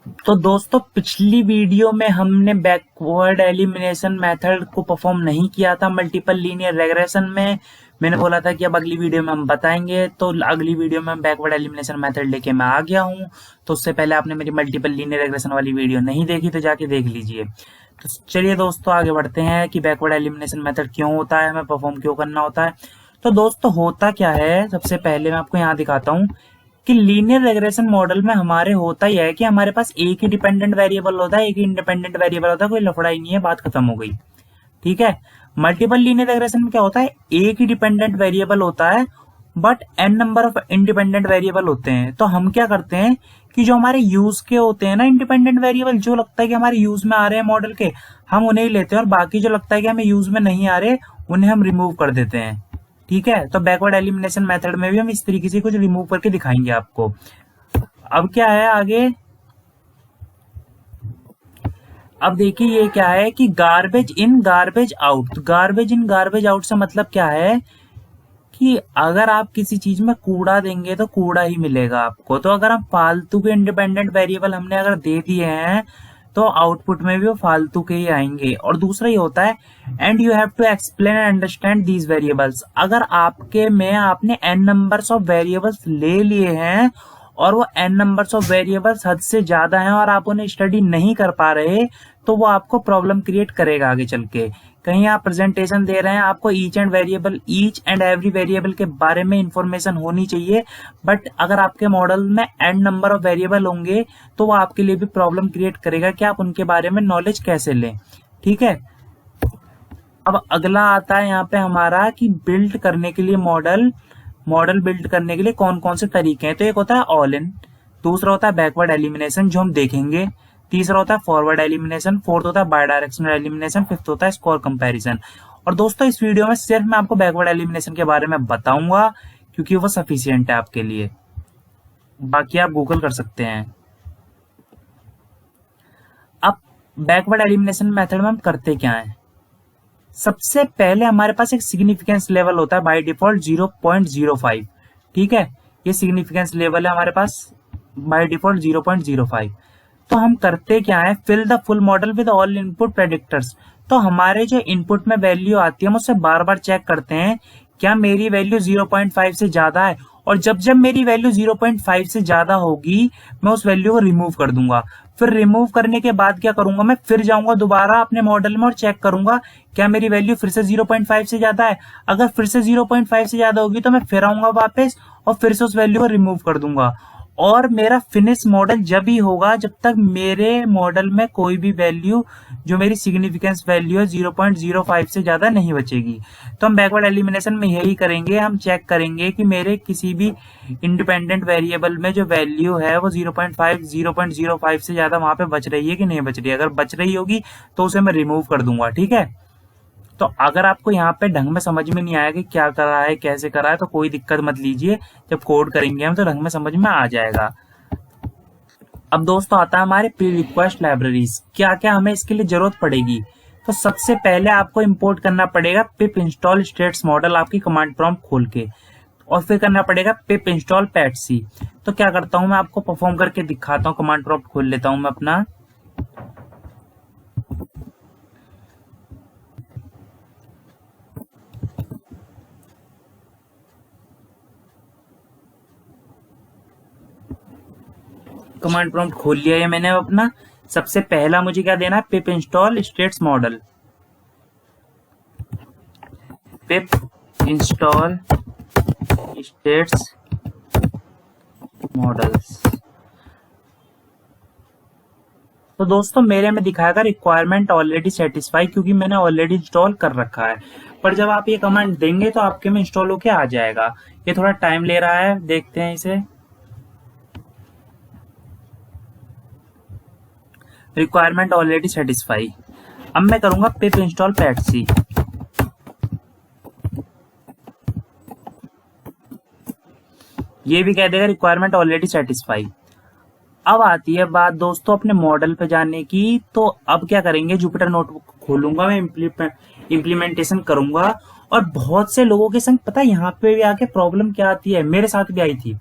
तो दोस्तों पिछली वीडियो में हमने बैकवर्ड एलिमिनेशन मेथड को परफॉर्म नहीं किया था मल्टीपल लीनियर रेग्रेशन में। मैंने बोला था कि अब अगली वीडियो में हम बताएंगे, तो अगली वीडियो में बैकवर्ड एलिमिनेशन मेथड लेके मैं आ गया हूँ। तो उससे पहले आपने मेरी मल्टीपल लीनियर रेग्रेशन वाली वीडियो नहीं देखी तो जाके देख लीजिए। तो चलिए दोस्तों आगे बढ़ते हैं कि बैकवर्ड एलिमिनेशन मेथड क्यों होता है, हमें परफॉर्म क्यों करना होता है। तो दोस्तों होता क्या है, सबसे पहले मैं आपको यहाँ दिखाता हूँ कि लीनियर रेग्रेशन मॉडल में हमारे होता ही है कि हमारे पास एक ही डिपेंडेंट वेरिएबल होता है, एक ही इंडिपेंडेंट वेरिएबल होता है, कोई लफड़ा ही नहीं है, बात खत्म हो गई। ठीक है। मल्टीपल लीनियर रेग्रेशन में क्या होता है, एक ही डिपेंडेंट वेरिएबल होता है but an number of independent variable होते हैं। तो हम क्या करते हैं कि जो हमारे यूज के होते हैं ना इंडिपेंडेंट वेरिएबल, जो लगता है कि हमारे यूज में आ रहे हैं मॉडल के, हम उन्हें ही लेते हैं, और बाकी जो लगता है कि हमें यूज में नहीं आ रहे उन्हें हम रिमूव कर देते हैं। ठीक है। तो बैकवर्ड एलिमिनेशन मेथड में भी हम इस तरीके से कुछ रिमूव करके दिखाएंगे आपको। अब क्या है आगे, अब देखिए ये क्या है कि गार्बेज इन गार्बेज आउट। तो गार्बेज इन गार्बेज आउट से मतलब क्या है कि अगर आप किसी चीज में कूड़ा देंगे तो कूड़ा ही मिलेगा आपको। तो अगर हम फालतू के इंडिपेंडेंट वेरिएबल हमने अगर दे दिए हैं तो आउटपुट में भी वो फालतू के ही आएंगे। और दूसरा ये होता है and you have to explain and understand these variables. अगर आपके में आपने एन नंबर्स ऑफ वेरिएबल्स ले लिए हैं और वो एन नंबर्स ऑफ वेरिएबल्स हद से ज्यादा हैं और आप उन्हें स्टडी नहीं कर पा रहे, तो वो आपको प्रॉब्लम क्रिएट करेगा आगे चल के। कहीं आप प्रेजेंटेशन दे रहे हैं, आपको ईच एंड एवरी वेरिएबल के बारे में इंफॉर्मेशन होनी चाहिए, बट अगर आपके मॉडल में एन नंबर ऑफ वेरिएबल होंगे तो वो आपके लिए भी प्रॉब्लम क्रिएट करेगा कि आप उनके बारे में नॉलेज कैसे लें। ठीक है। अब अगला आता है यहाँ पे हमारा कि बिल्ड करने के लिए मॉडल बिल्ड करने के लिए कौन कौन से तरीके हैं। तो एक होता है ऑल इन, दूसरा होता है बैकवर्ड एलिमिनेशन जो हम देखेंगे, तीसरा होता है फॉरवर्ड एलिमिनेशन, फोर्थ होता है बाय डायरेक्शनल एलिमिनेशन, फिफ्थ होता है स्कोर कंपैरिजन। और दोस्तों इस वीडियो में सिर्फ मैं आपको बैकवर्ड एलिमिनेशन के बारे में बताऊंगा क्योंकि वो सफिशियंट है आपके लिए, बाकी आप गूगल कर सकते हैं। अब बैकवर्ड एलिमिनेशन मेथड में हम करते क्या है, सबसे पहले हमारे पास एक सिग्निफिकेंस लेवल होता है बाय डिफॉल्ट 0.05। ठीक है, ये सिग्निफिकेंस लेवल है हमारे पास बाय डिफॉल्ट 0.05। तो हम करते क्या है, fill the full model with all input predictors. तो हमारे जो इनपुट में वैल्यू आती है हम उससे बार बार चेक करते हैं क्या मेरी वैल्यू 0.5 से ज्यादा है, और जब जब मेरी वैल्यू 0.5 से ज्यादा होगी मैं उस वैल्यू को रिमूव कर दूंगा। फिर रिमूव करने के बाद क्या करूंगा, मैं फिर जाऊंगा दोबारा अपने मॉडल में और चेक करूंगा क्या मेरी वैल्यू फिर से 0.5 से ज्यादा है। अगर फिर से 0.5 से ज्यादा होगी तो मैं फिर आऊंगा वापस और फिर से उस वैल्यू को रिमूव कर दूंगा। और मेरा फिनिश मॉडल जब ही होगा जब तक मेरे मॉडल में कोई भी वैल्यू जो मेरी सिग्निफिकेंस वैल्यू है 0.05 से ज्यादा नहीं बचेगी। तो हम बैकवर्ड एलिमिनेशन में यही करेंगे, हम चेक करेंगे कि मेरे किसी भी इंडिपेंडेंट वेरिएबल में जो वैल्यू है वो 0.05 से ज्यादा वहां पे बच रही है कि नहीं बच रही है। अगर बच रही होगी तो उसे मैं रिमूव कर दूंगा। ठीक है। तो अगर आपको यहाँ पे ढंग में समझ में नहीं आया कि क्या करा है कैसे करा है तो कोई दिक्कत मत लीजिए, जब कोड करेंगे हम तो ढंग में समझ में आ जाएगा। अब दोस्तों आता है हमारे प्री रिक्वेस्ट लाइब्रेरीज, क्या क्या हमें इसके लिए जरूरत पड़ेगी। तो सबसे पहले आपको इंपोर्ट करना पड़ेगा पिप इंस्टॉल स्टेट्स मॉडल आपकी कमांड प्रॉम्प्ट खोल के, और फिर करना पड़ेगा पिप इंस्टॉल पैटसी। तो क्या करता हूं मैं आपको परफॉर्म करके दिखाता हूँ, कमांड प्रॉम्प्ट खोल लेता हूं मैं अपना। कमांड प्रॉम्प्ट खोल लिया है मैंने अपना। सबसे पहला मुझे क्या देना है, पिप इंस्टॉल स्टेट्स मॉडल, पिप इंस्टॉल स्टेट्स मॉडल्स। तो दोस्तों मेरे में दिखाएगा रिक्वायरमेंट ऑलरेडी सेटिस्फाई, क्योंकि मैंने ऑलरेडी इंस्टॉल कर रखा है। पर जब आप ये कमांड देंगे तो आपके में इंस्टॉल होके आ जाएगा। ये थोड़ा टाइम ले रहा है, देखते हैं इसे। Requirement already satisfy. अब मैं करूंगा पिप इंस्टॉल पैटसी। ये भी कह देगा रिक्वायरमेंट ऑलरेडी सेटिस्फाई। अब आती है बात दोस्तों अपने मॉडल पे जाने की। तो अब क्या करेंगे, जुपिटर नोटबुक खोलूंगा मैं, इम्प्लीमेंटेशन करूंगा। और बहुत से लोगों के संग पता है यहाँ पे भी आके प्रॉब्लम क्या आती है, मेरे साथ भी आई थी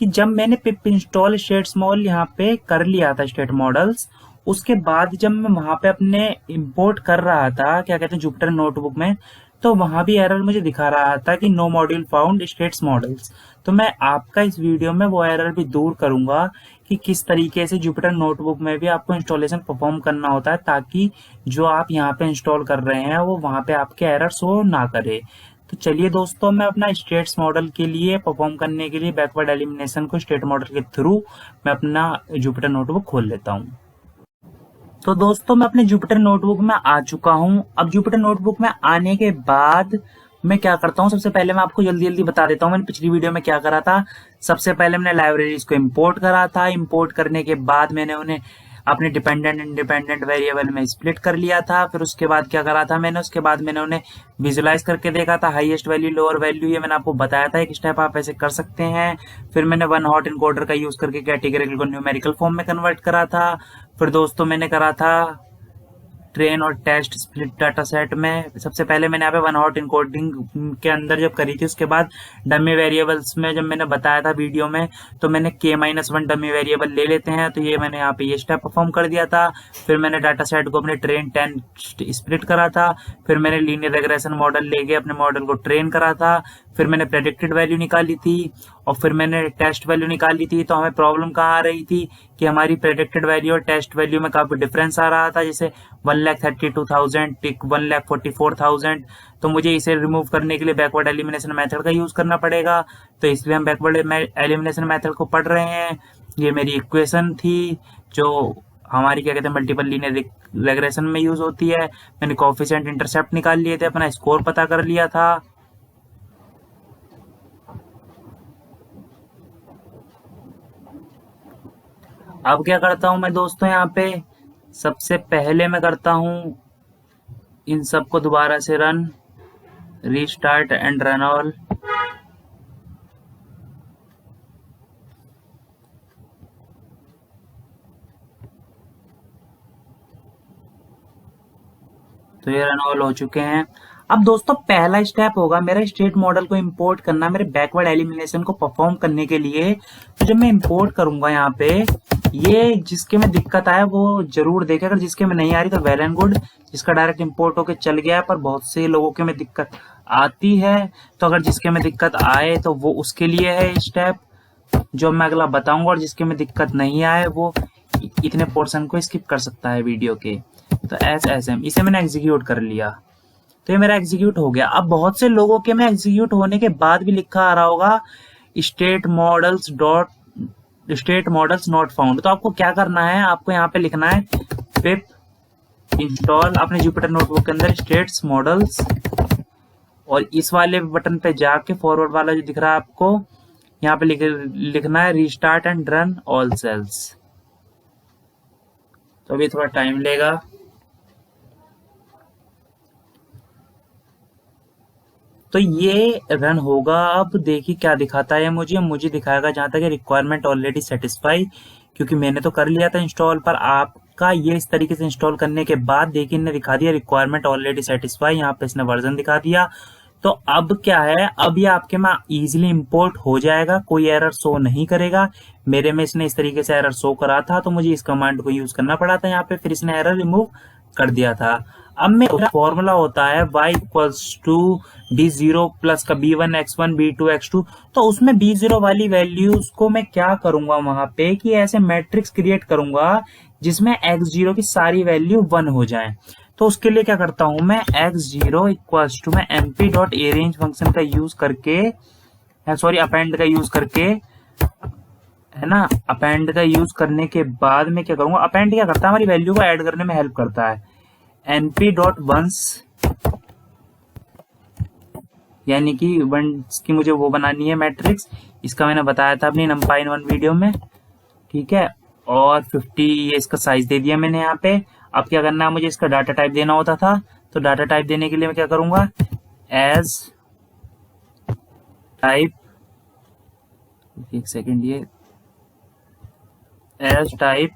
कि जब मैंने पिप इंस्टॉल स्टेट स्मॉल यहाँ पे कर लिया था स्टेट मॉडल्स, उसके बाद जब मैं वहां पे अपने इंपोर्ट कर रहा था क्या कहते हैं जुपिटर नोटबुक में, तो वहां भी एरर मुझे दिखा रहा था कि no module found statsmodels. तो मैं आपका इस वीडियो में वो एरर भी दूर करूंगा कि किस तरीके से जुपिटर नोटबुक में भी आपको इंस्टॉलेशन परफॉर्म करना होता है, ताकि जो आप यहाँ पे इंस्टॉल कर रहे हैं वो वहां पे आपके एरर शो ना करे। तो चलिए दोस्तों, मैं अपना स्टेट्स मॉडल के लिए परफॉर्म करने के लिए बैकवर्ड एलिमिनेशन को स्टेट मॉडल के थ्रू मैं अपना जुपिटर नोटबुक खोल लेता हूँ। तो दोस्तों, मैं अपने जुपिटर नोटबुक में आ चुका हूं। अब जुपिटर नोटबुक में आने के बाद मैं क्या करता हूं, सबसे पहले मैं आपको जल्दी जल्दी बता देता हूं मैंने पिछली वीडियो में क्या करा था। सबसे पहले मैंने लाइब्रेरीज को इंपोर्ट करा था। इंपोर्ट करने के बाद मैंने उन्हें अपने डिपेंडेंट इंडिपेंडेंट वेरिएबल में स्प्लिट कर लिया था। फिर उसके बाद क्या करा था मैंने, उसके बाद मैंने उन्हें विजुलाइज करके देखा था, हाईएस्ट वैल्यू लोअर वैल्यू, ये मैंने आपको बताया था एक स्टेप आप ऐसे कर सकते हैं। फिर मैंने वन हॉट इनकोडर का यूज करके कैटेगरिकल को न्यूमेरिकल फॉर्म में कन्वर्ट करा था। फिर दोस्तों मैंने करा था ट्रेन और टेस्ट स्प्लिट डाटा सेट में। सबसे पहले मैंने यहाँ पे वन हॉट इनकोडिंग के अंदर जब करी थी, उसके बाद डमी वेरिएबल्स में जब मैंने बताया था वीडियो में, तो मैंने k-1 डमी वेरिएबल ले लेते हैं, तो ये मैंने यहाँ पे ये स्टेप परफॉर्म कर दिया था। फिर मैंने डाटा सेट को अपने ट्रेन 10 स्प्लिट करा था। फिर मैंने लीनियर रिग्रेशन मॉडल लेके अपने मॉडल को ट्रेन करा था। फिर मैंने प्रेडिक्टेड वैल्यू निकाली थी और फिर मैंने टेस्ट वैल्यू निकाली थी। तो हमें प्रॉब्लम कहाँ आ रही थी कि हमारी प्रेडिक्टेड वैल्यू और टेस्ट वैल्यू में काफी डिफरेंस आ रहा था, जैसे 1,32,000 1,44,000। तो मुझे इसे रिमूव करने के लिए बैकवर्ड एलिमिनेशन मेथड का यूज करना पड़ेगा। तो इसलिए हम बैकवर्ड एलिमिनेशन मेथड को पढ़ रहे हैं। ये मेरी इक्वेशन थी जो हमारी क्या कहते हैं मल्टीपल लीनियर रिग्रेशन में यूज होती है। मैंने कोएफिशिएंट इंटरसेप्ट निकाल लिए थे, अपना स्कोर पता कर लिया था। अब क्या करता हूं मैं दोस्तों, यहाँ पे सबसे पहले मैं करता हूं इन सबको दोबारा से run, restart and run all. तो ये रन ऑल हो चुके हैं। अब दोस्तों पहला स्टेप होगा मेरा स्टेट मॉडल को इंपोर्ट करना मेरे बैकवर्ड एलिमिनेशन को परफॉर्म करने के लिए। तो जब मैं इंपोर्ट करूंगा यहाँ पे, ये जिसके में दिक्कत आए वो जरूर देखे, अगर जिसके में नहीं आ रही तो वेल एंड गुड, जिसका डायरेक्ट इंपोर्ट होके चल गया है। पर बहुत से लोगों के में दिक्कत आती है, तो अगर जिसके में दिक्कत आए तो वो उसके लिए है स्टेप जो मैं अगला बताऊंगा, और जिसके में दिक्कत नहीं आए वो इतने पोर्शन को स्किप कर सकता है वीडियो के। तो SSM इसे मैंने एग्जीक्यूट कर लिया, तो ये मेरा एग्जीक्यूट हो गया। अब बहुत से लोगों के में एग्जीक्यूट होने के बाद भी लिखा आ रहा होगा स्टेट मॉडल्स नॉट फाउंड। तो आपको क्या करना है, आपको यहाँ पे लिखना है पिप इंस्टॉल अपने जुपिटर नोटबुक के अंदर स्टेट्स मॉडल्स, और इस वाले बटन पे जाके फॉरवर्ड वाला जो दिख रहा है आपको, यहाँ पे लिखना है restart and run all cells. तो अभी थोड़ा टाइम लेगा। तो ये रन होगा। अब देखिए क्या दिखाता है मुझे दिखाएगा जहां तक रिक्वायरमेंट ऑलरेडी सेटिस्फाई, क्योंकि मैंने तो कर लिया था इंस्टॉल। पर आपका ये इस तरीके से इंस्टॉल करने के बाद देखिए इन्हें दिखा दिया रिक्वायरमेंट ऑलरेडी सेटिस्फाई, यहाँ पे इसने वर्जन दिखा दिया। तो अब क्या है, अब ये आपके में इजीली इंपोर्ट हो जाएगा, कोई एरर शो नहीं करेगा। मेरे में इसने इस तरीके से एरर शो करा था, तो मुझे इस कमांड को यूज करना पड़ा था यहाँ पे, फिर इसने एरर रिमूव कर दिया था। अब मेरा फॉर्मूला होता है y = d0 प्लस का b1 x1 b2 x2। तो उसमें b0 वाली वैल्यूज को मैं क्या करूंगा वहां पे कि ऐसे मैट्रिक्स क्रिएट करूंगा जिसमें x0 की सारी वैल्यू 1 हो जाए। तो उसके लिए क्या करता हूं मैं, x0 = मैं mp.arrange फंक्शन का यूज करके, सॉरी अपेंड का यूज करके, है ना, अपेंड का यूज करने के बाद मैं क्या करूंगा, अपेंड क्या करता है हमारी वैल्यू को ऐड करने में हेल्प करता है। np.ones यानी कि वंस की मुझे वो बनानी है मैट्रिक्स, इसका मैंने बताया था अपनी numpy1 वीडियो में, ठीक है। और 50 ये इसका साइज दे दिया मैंने यहाँ पे। अब क्या करना है, मुझे इसका डाटा टाइप देना होता था, तो डाटा टाइप देने के लिए मैं क्या करूंगा, एज टाइप, एक सेकेंड, ये एज टाइप,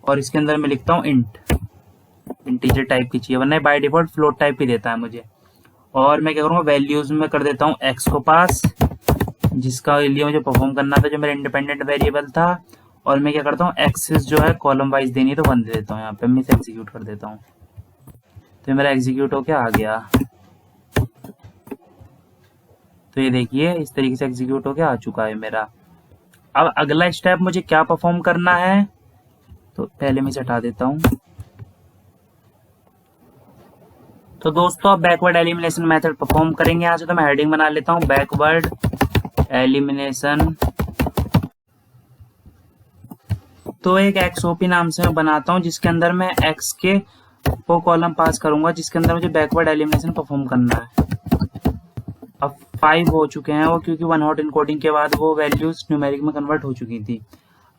और इसके अंदर मैं लिखता हूँ इंटीजर टाइप की चाहिए, वरना बाय डिफॉल्ट फ्लोट टाइप ही देता है मुझे। और मैं क्या करूंगा, वैल्यूज में कर देता हूँ एक्स को पास, जिसका लिए मुझे परफॉर्म करना था, जो मेरा इंडिपेंडेंट वेरिएबल था। और मैं क्या करता हूँ, एक्सेस जो है कॉलम वाइज देनी है तो 1 दे देता हूँ। यहाँ पे मैं इसे एग्जीक्यूट कर देता हूँ, तो मेरा एग्जीक्यूट होके आ गया। तो ये देखिए इस तरीके से एग्जीक्यूट होके आ चुका है मेरा। अब अगला स्टेप मुझे क्या परफॉर्म करना है, तो पहले मैं इसे हटा देता हूँ। तो दोस्तों अब बैकवर्ड एलिमिनेशन मेथड परफॉर्म करेंगे यहाँ से। तो मैं हेडिंग बना लेता हूँ, बैकवर्ड एलिमिनेशन। तो एक XOP नाम से मैं बनाता हूँ, जिसके अंदर मैं x के वो कॉलम पास करूंगा जिसके अंदर मुझे बैकवर्ड एलिमिनेशन परफॉर्म करना है। अब 5 हो चुके हैं वो, क्योंकि 1 हॉट इनकोडिंग के बाद वो वैल्यूज न्यूमेरिक में कन्वर्ट हो चुकी थी।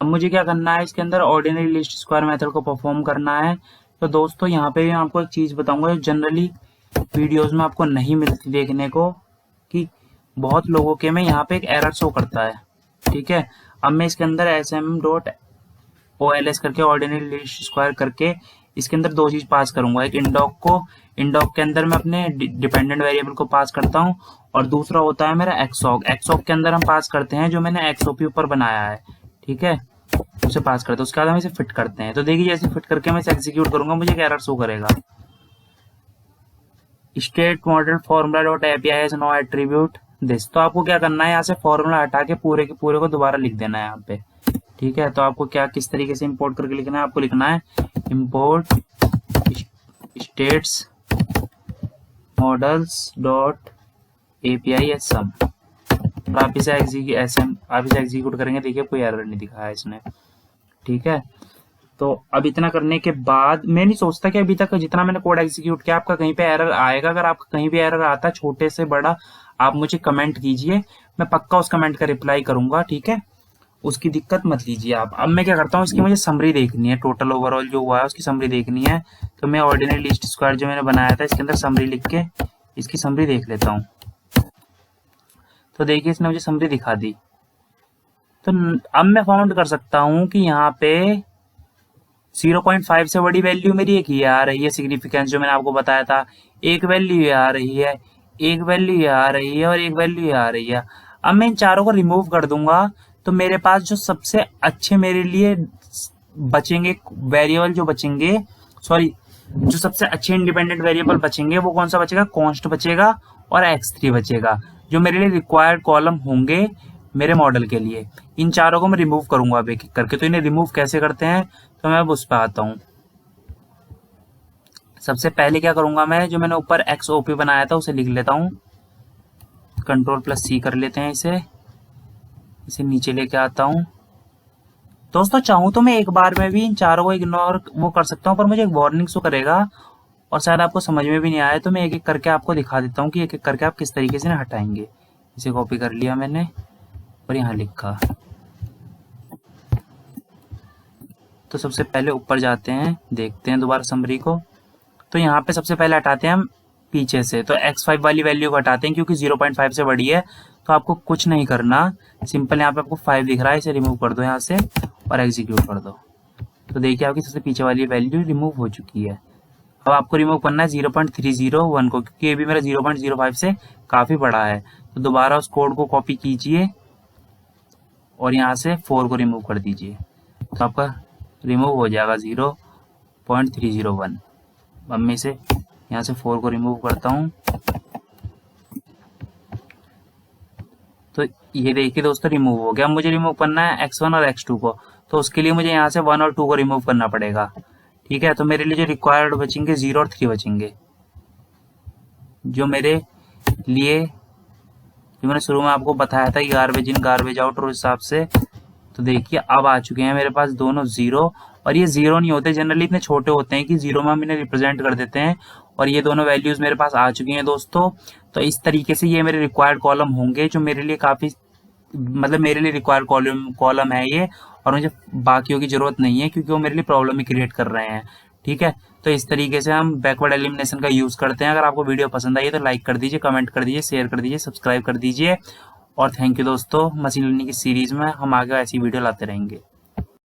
अब मुझे क्या करना है, इसके अंदर ऑर्डिनरी लीस्ट स्क्वायर मेथड को परफॉर्म करना है। तो दोस्तों यहाँ पे मैं आपको एक चीज बताऊंगा जो जनरली वीडियोस में आपको नहीं मिलती देखने को, कि बहुत लोगों के में यहाँ पे एक एरर शो करता है। ठीक है, अब मैं इसके अंदर sm.ols करके ऑर्डिनरी लीस्ट स्क्वायर करके इसके अंदर 2 चीज पास करूंगा। एक इंडॉक के अंदर मैं अपने डिपेंडेंट वेरिएबल को पास करता हूँ, और दूसरा होता है मेरा एक्सॉक के अंदर हम पास करते हैं जो मैंने XOP ऊपर बनाया है। ठीक है, उसे पास करते हैं, उसके बाद हम इसे फिट करते हैं। तो देखिए जैसे फिट करके मैं इसे एग्जीक्यूट करूंगा, मुझे एक एरर शो करेगा, state model formula dot API has no attribute this. तो आपको क्या करना है, यहाँ से फॉर्मूला हटा के पूरे के पूरे को दोबारा लिख देना है यहाँ पे। ठीक है, तो आपको क्या किस तरीके से इंपोर्ट करके लिखना है, आपको लिखना है import stats models dot API as sum. और आप इसे एग्जीक्यूट करेंगे, देखिए कोई एरर नहीं दिखाया इसने। ठीक है, तो अब इतना करने के बाद मैं नहीं सोचता कि अभी तक जितना मैंने कोड एग्जीक्यूट किया आपका कहीं पे एरर आएगा। अगर आपका कहीं भी एरर आता है छोटे से बड़ा, आप मुझे कमेंट कीजिए, मैं पक्का उस कमेंट का रिप्लाई करूंगा। ठीक है, उसकी दिक्कत मत लीजिए आप। अब मैं क्या करता हूँ, इसकी मुझे समरी देखनी है, टोटल ओवरऑल जो हुआ है उसकी समरी देखनी है। तो मैं ऑर्डिनरी लीस्ट स्क्वायर जो मैंने बनाया था इसके अंदर समरी लिख के इसकी समरी देख लेता हूँ। तो देखिए इसने मुझे समरी दिखा दी। तो अब मैं फाउंड कर सकता हूँ कि यहाँ पे 0.5 से बड़ी वैल्यू मेरी एक ये आ रही है, सिग्निफिकेंस जो मैंने आपको बताया था। एक वैल्यू ये आ रही है, एक वैल्यू ये आ रही है, और एक वैल्यू ये आ रही है। अब मैं इन चारों को रिमूव कर दूंगा, तो मेरे पास जो सबसे अच्छे मेरे लिए बचेंगे वेरिएबल जो सबसे अच्छे इंडिपेंडेंट वेरिएबल बचेंगे वो कौन सा बचेगा, कॉन्स्ट बचेगा और x3 बचेगा, जो मेरे लिए रिक्वायर्ड कॉलम होंगे मेरे मॉडल के लिए। इन चारों को मैं रिमूव करूंगा अब एक एक करके। तो इन्हें रिमूव कैसे करते हैं, तो मैं अब उस पर आता हूँ। सबसे पहले क्या करूंगा, मैं जो मैंने ऊपर XOP बनाया था उसे लिख लेता हूँ, Ctrl+C कर लेते हैं, इसे नीचे लेके आता हूँ। दोस्तों चाहूँ तो मैं एक बार में भी इन चारों को इग्नोर वो कर सकता हूँ, पर मुझे एक वार्निंग शो करेगा और शायद आपको समझ में भी नहीं आया। तो मैं एक एक करके आपको दिखा देता हूँ कि एक एक करके आप किस तरीके से हटाएंगे। इसे कॉपी कर लिया मैंने और यहाँ लिखा। तो सबसे पहले ऊपर जाते हैं, देखते हैं दोबारा समरी को। तो यहाँ पे सबसे पहले हटाते हैं हम पीछे से, तो x5 वाली वैल्यू को हटाते हैं क्योंकि 0.5 से बड़ी है। तो आपको कुछ नहीं करना, सिंपल यहाँ पे आपको 5 दिख रहा है, इसे रिमूव कर दो यहाँ से और एग्जीक्यूट कर दो। तो देखिए आपकी सबसे पीछे वाली वैल्यू रिमूव हो चुकी है। अब आपको रिमूव करना है 0.301 को, क्योंकि ये भी मेरा 0.05 से काफी बड़ा है। तो दोबारा उस कोड को कॉपी कीजिए और यहाँ से 4 को रिमूव कर दीजिए, तो आपका रिमूव हो जाएगा 0.301। अब मैं इसे यहाँ से 4 को रिमूव करता हूँ। तो ये देखिए दोस्तों रिमूव हो गया। मुझे रिमूव करना है x1 और x2 को, तो उसके लिए मुझे यहाँ से 1 और 2 को रिमूव करना पड़ेगा। ठीक है, तो मेरे लिए जो रिक्वायर्ड बचेंगे 0 और 3 बचेंगे, जो मेरे लिए जो मैंने शुरू में आपको बताया था कि गार्बेज इन गार्बेज आउट और उस हिसाब से। तो देखिए अब आ चुके हैं मेरे पास दोनों 0, और ये 0 नहीं होते, जनरली इतने छोटे होते हैं कि 0 में हम इन्हें रिप्रेजेंट कर देते हैं। और ये दोनों वैल्यूज मेरे पास आ चुकी हैं दोस्तों। तो इस तरीके से ये मेरे रिक्वायर्ड कॉलम होंगे, जो मेरे लिए काफी मेरे लिए रिक्वायर्ड कॉलम है ये, और मुझे बाकियों की जरूरत नहीं है क्योंकि वो मेरे लिए प्रॉब्लम ही क्रिएट कर रहे हैं। ठीक है, तो इस तरीके से हम बैकवर्ड एलिमिनेशन का यूज करते हैं। अगर आपको वीडियो पसंद आई तो लाइक कर दीजिए, कमेंट कर दीजिए, शेयर कर दीजिए, सब्सक्राइब कर दीजिए। और थैंक यू दोस्तों, मशीन लर्निंग की सीरीज में हम आगे ऐसी वीडियो लाते रहेंगे।